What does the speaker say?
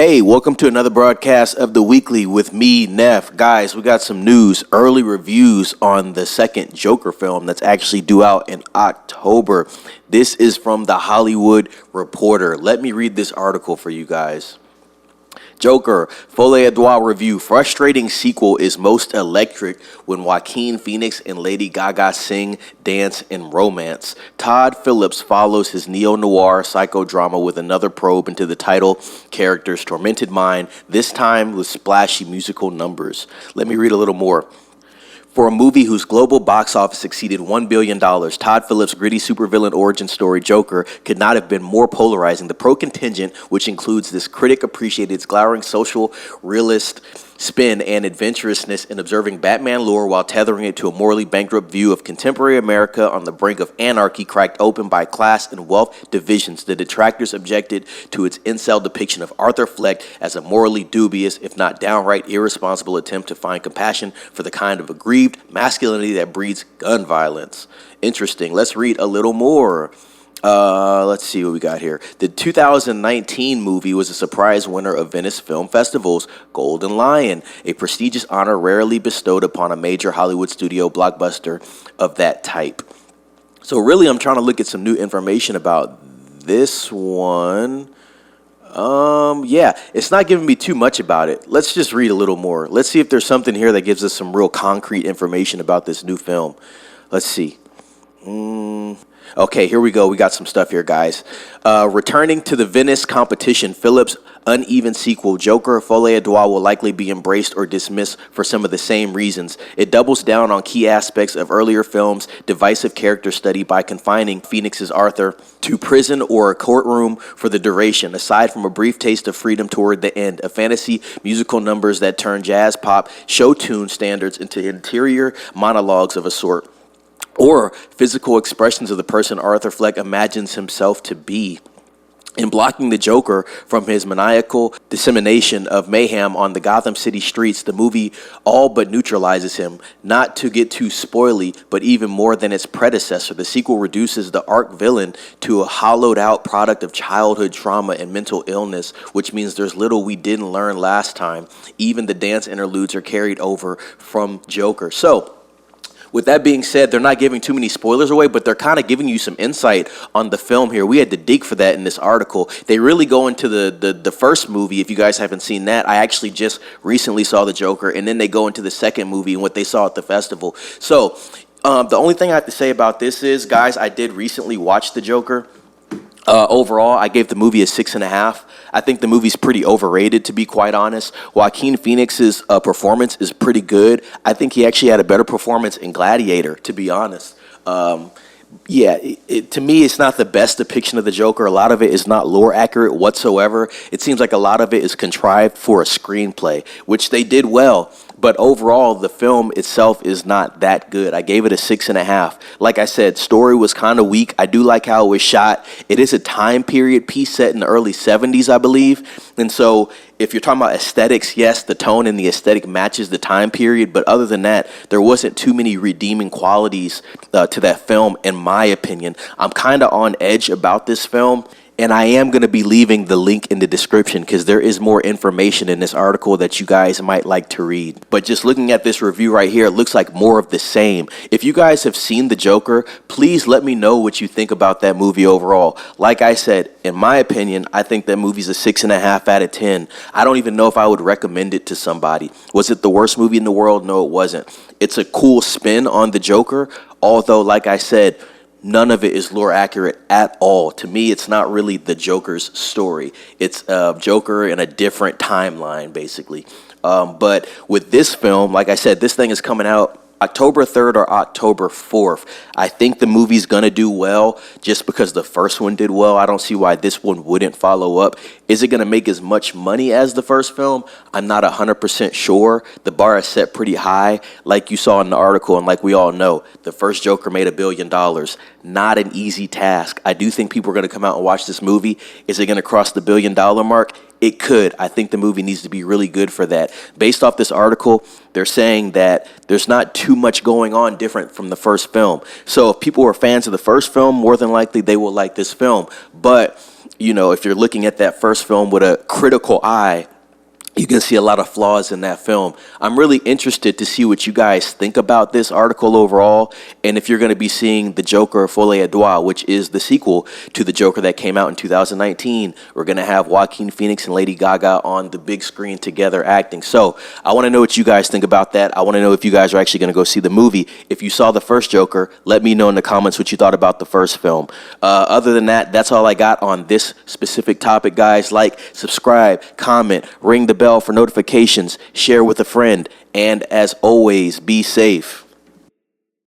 Hey, welcome to another broadcast of The Weekly with me, Neff. Guys, we got some news, early reviews on the second Joker film that's actually due out in October. This is from The Hollywood Reporter. Let me read this article for you guys. Joker, Folie review. Frustrating sequel is most electric when Joaquin Phoenix and Lady Gaga sing, dance, and romance. Todd Phillips follows his neo-noir psychodrama with another probe into the title character's tormented mind, this time with splashy musical numbers. Let me read a little more. For a movie whose global box office exceeded $1 billion, Todd Phillips' gritty supervillain origin story, Joker, could not have been more polarizing. The pro-contingent, which includes this critic-appreciated, its glowering social realist spin and adventurousness in observing Batman lore while tethering it to a morally bankrupt view of contemporary America on the brink of anarchy, cracked open by class and wealth divisions. The detractors objected to its incel depiction of Arthur Fleck as a morally dubious, if not downright irresponsible attempt to find compassion for the kind of aggrieved masculinity that breeds gun violence. Interesting. Let's read a little more. Let's see what we got here. The 2019 movie was a surprise winner of Venice Film Festival's Golden Lion, a prestigious honor rarely bestowed upon a major Hollywood studio blockbuster of that type. So really, I'm trying to look at some new information about this one. Yeah, it's not giving me too much about it. Let's just read a little more. Let's see if there's something here that gives us some real concrete information about this new film. Let's see. Okay, here we go. We got some stuff here, guys. Returning to the Venice competition, Phillips' uneven sequel, Joker, Folie will likely be embraced or dismissed for some of the same reasons. It doubles down on key aspects of earlier films' divisive character study by confining Phoenix's Arthur to prison or a courtroom for the duration, aside from a brief taste of freedom toward the end, a fantasy musical numbers that turn jazz pop show tune standards into interior monologues of a sort, or physical expressions of the person Arthur Fleck imagines himself to be. In blocking the Joker from his maniacal dissemination of mayhem on the Gotham City streets, the movie all but neutralizes him. Not to get too spoily, but even more than its predecessor, the sequel reduces the arch villain to a hollowed-out product of childhood trauma and mental illness, which means there's little we didn't learn last time. Even the dance interludes are carried over from Joker. So, with that being said, they're not giving too many spoilers away, but they're kind of giving you some insight on the film here. We had to dig for that in this article. They really go into the first movie. If you guys haven't seen that, I actually just recently saw the Joker, and then they go into the second movie and what they saw at the festival. So the only thing I have to say about this is, guys, I did recently watch the Joker. Overall, I gave the movie a 6.5. I think the movie's pretty overrated, to be quite honest. Joaquin Phoenix's performance is pretty good. I think he actually had a better performance in Gladiator, to be honest. Yeah, to me, it's not the best depiction of the Joker. A lot of it is not lore accurate whatsoever. It seems like a lot of it is contrived for a screenplay, which they did well. But overall, the film itself is not that good. I gave it a 6.5. Like I said, story was kind of weak. I do like how it was shot. It is a time period piece set in the early 70s, I believe. And so if you're talking about aesthetics, yes, the tone and the aesthetic matches the time period. But other than that, there wasn't too many redeeming qualities to that film, in my opinion. I'm kind of on edge about this film. And I am going to be leaving the link in the description because there is more information in this article that you guys might like to read. But just looking at this review right here, it looks like more of the same. If you guys have seen The Joker, please let me know what you think about that movie overall. Like I said, in my opinion, I think that movie's a 6.5 out of 10. I don't even know if I would recommend it to somebody. Was it the worst movie in the world? No, it wasn't. It's a cool spin on The Joker, although, like I said, none of it is lore accurate at all. To me, it's not really the Joker's story. It's Joker in a different timeline, basically. But with this film, like I said, this thing is coming out October 3rd or October 4th. I think the movie's going to do well just because the first one did well. I don't see why this one wouldn't follow up. Is it going to make as much money as the first film? I'm not 100% sure. The bar is set pretty high, like you saw in the article, and like we all know, the first Joker made $1 billion. Not an easy task. I do think people are going to come out and watch this movie. Is it going to cross the $1 billion mark? It could. I think the movie needs to be really good for that. Based off this article, they're saying that there's not too much going on different from the first film. So if people are fans of the first film, more than likely they will like this film. But if you're looking at that first film with a critical eye, you can see a lot of flaws in that film. I'm really interested to see what you guys think about this article overall, and if you're going to be seeing The Joker, Folie à Deux, which is the sequel to The Joker that came out in 2019. We're going to have Joaquin Phoenix and Lady Gaga on the big screen together acting. So I want to know what you guys think about that. I want to know if you guys are actually going to go see the movie. If you saw the first Joker, let me know in the comments what you thought about the first film. Other than that, that's all I got on this specific topic, guys. Like, subscribe, comment, ring the bell for notifications, share with a friend, and as always, be safe.